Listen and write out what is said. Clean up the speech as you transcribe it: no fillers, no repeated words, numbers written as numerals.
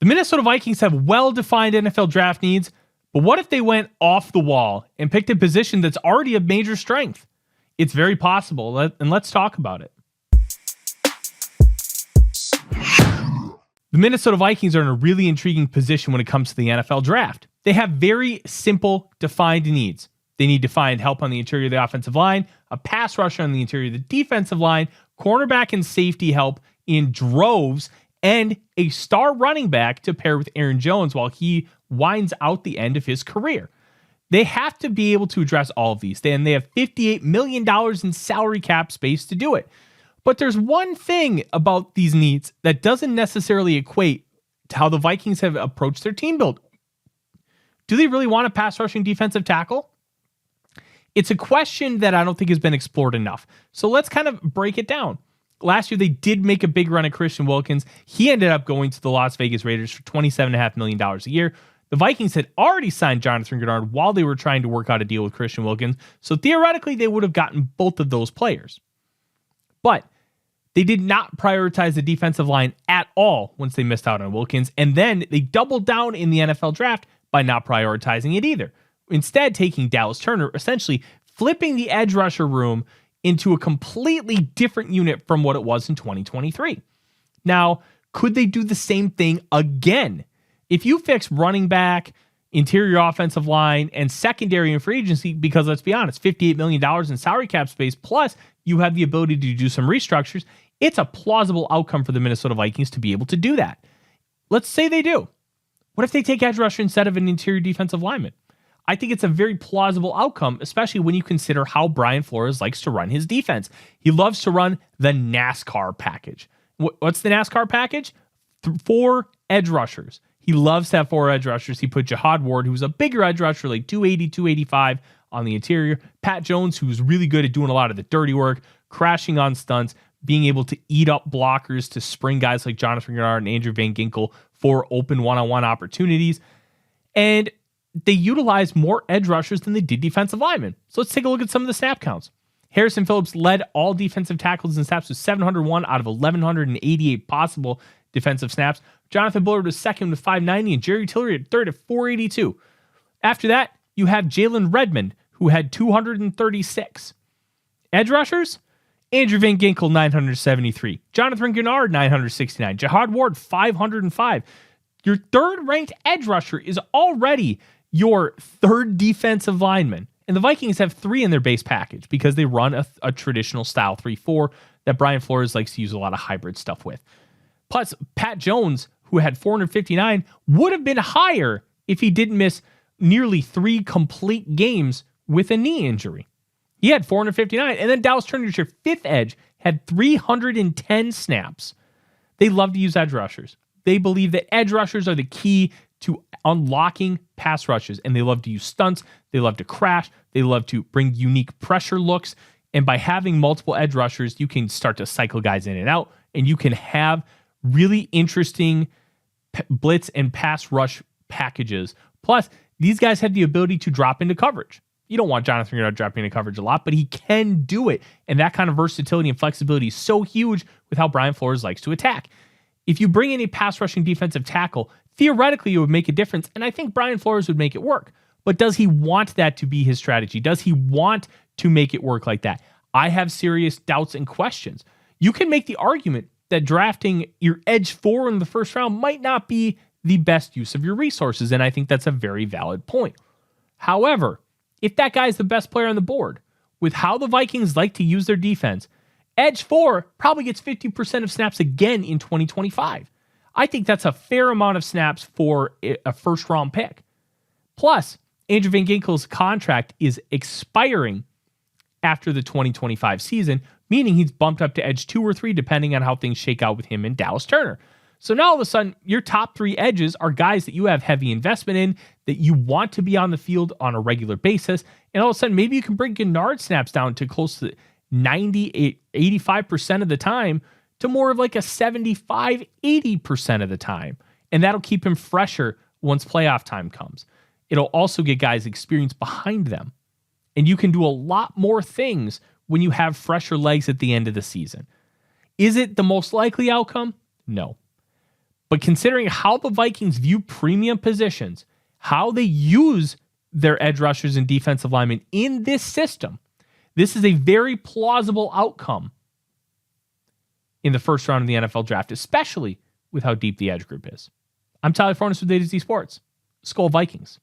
The Minnesota Vikings have well-defined NFL draft needs, but what if they went off the wall and picked a position that's already a major strength? It's very possible, and let's talk about it. The Minnesota Vikings are in a really intriguing position when it comes to the NFL draft. They have very simple, defined needs. They need to find help on the interior of the offensive line, a pass rusher on the interior of the defensive line, cornerback and safety help in droves, and a star running back to pair with Aaron Jones while he winds out the end of his career. They have to be able to address all of these, and they have $58 million in salary cap space to do it. But there's one thing about these needs that doesn't necessarily equate to how the Vikings have approached their team build. Do they really want a pass rushing defensive tackle? It's a question that I don't think has been explored enough. So let's kind of break it down. Last year, they did make a big run at Christian Wilkins. He ended up going to the Las Vegas Raiders for $27.5 million a year. The Vikings had already signed Jonathan Grenard while they were trying to work out a deal with Christian Wilkins. So theoretically, they would have gotten both of those players. But they did not prioritize the defensive line at all once they missed out on Wilkins. And then they doubled down in the NFL draft by not prioritizing it either. Instead, taking Dallas Turner, essentially flipping the edge rusher room into a completely different unit from what it was in 2023. Now, could they do the same thing again? If you fix running back, interior offensive line, and secondary and free agency, because let's be honest, $58 million in salary cap space, plus you have the ability to do some restructures, it's a plausible outcome for the Minnesota Vikings to be able to do that. Let's say they do. What if they take edge rusher instead of an interior defensive lineman? I think it's a very plausible outcome, especially when you consider how Brian Flores likes to run his defense. He loves to run the NASCAR package. What's the NASCAR package? 4 edge rushers. He loves to have 4 edge rushers. He put Jihad Ward, who's a bigger edge rusher, like 280, 285 on the interior. Pat Jones, who's really good at doing a lot of the dirty work, crashing on stunts, being able to eat up blockers to spring guys like Jonathan Grenard and Andrew Van Ginkel for open one-on-one opportunities. And they utilize more edge rushers than they did defensive linemen. So let's take a look at some of the snap counts. Harrison Phillips led all defensive tackles and snaps with 701 out of 1,188 possible defensive snaps. Jonathan Bullard was second with 590, and Jerry Tillery at third at 482. After that, you have Jalen Redmond, who had 236. Edge rushers, Andrew Van Ginkel, 973. Jonathan Grenard, 969. Jihad Ward, 505. Your third-ranked edge rusher is already your third defensive lineman. And the Vikings have 3 in their base package because they run a traditional style 3-4 that Brian Flores likes to use a lot of hybrid stuff with. Plus, Pat Jones, who had 459, would have been higher if he didn't miss nearly 3 complete games with a knee injury. He had 459. And then Dallas Turner, your 5th edge, had 310 snaps. They love to use edge rushers. They believe that edge rushers are the key to unlocking pass rushes, and they love to use stunts. They love to crash. They love to bring unique pressure looks. And by having multiple edge rushers, you can start to cycle guys in and out, and you can have really interesting blitz and pass rush packages. Plus, these guys have the ability to drop into coverage. You don't want Jonathan Grenard dropping into coverage a lot, but he can do it. And that kind of versatility and flexibility is so huge with how Brian Flores likes to attack. If you bring in a pass rushing defensive tackle, theoretically it would make a difference, and I think Brian Flores would make it work. But does he want that to be his strategy? Does he want to make it work like that? I have serious doubts and questions. You can make the argument that drafting your edge 4 in the first round might not be the best use of your resources, and I think that's a very valid point. However, if that guy is the best player on the board, with how the Vikings like to use their defense, edge 4 probably gets 50% of snaps again in 2025. I think that's a fair amount of snaps for a first-round pick. Plus, Andrew Van Ginkel's contract is expiring after the 2025 season, meaning he's bumped up to edge 2 or 3 depending on how things shake out with him and Dallas Turner. So now all of a sudden, your top 3 edges are guys that you have heavy investment in, that you want to be on the field on a regular basis, and all of a sudden, maybe you can bring Gennard snaps down to close to 90, 85% of the time to more of like a 75, 80% of the time. And that'll keep him fresher once playoff time comes. It'll also get guys experience behind them. And you can do a lot more things when you have fresher legs at the end of the season. Is it the most likely outcome? No. But considering how the Vikings view premium positions, how they use their edge rushers and defensive linemen in this system, this is a very plausible outcome in the first round of the NFL draft, especially with how deep the edge group is. I'm Tyler Forness with A to Z Sports. Skol Vikings.